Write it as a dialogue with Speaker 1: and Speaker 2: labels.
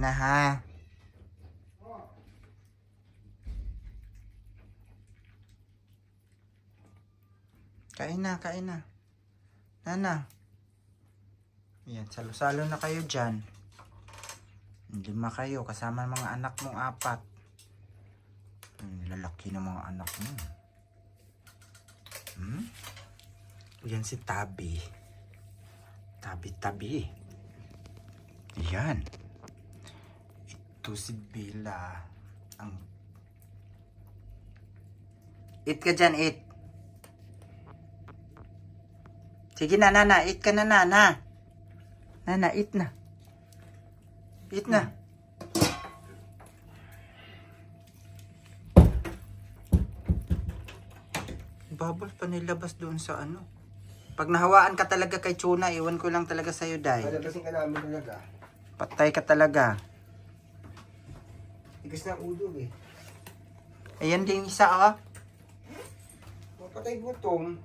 Speaker 1: na ha. Kain na, kain na. Nana. Yan, salo-salo na kayo dyan. 5 kayo, kasama ng mga anak mong 4. Lalaki ng mga anak mo. Yan si Tabi. Tabi-tabi. Yan. Ito si Bella. Eat ka dyan, eat. Sige na, Nana. Eat ka na, Nana. Nana, eat na. Eat na. Bubble pa nilabas doon sa ano. Pag nahawaan ka talaga kay Chuna, iwan ko lang talaga sa'yo, Day.
Speaker 2: Palabasin ka namin talaga.
Speaker 1: Patay ka talaga.
Speaker 2: Tigas na ulo eh.
Speaker 1: Ayan din isa, oh.
Speaker 2: Mapatay gutom.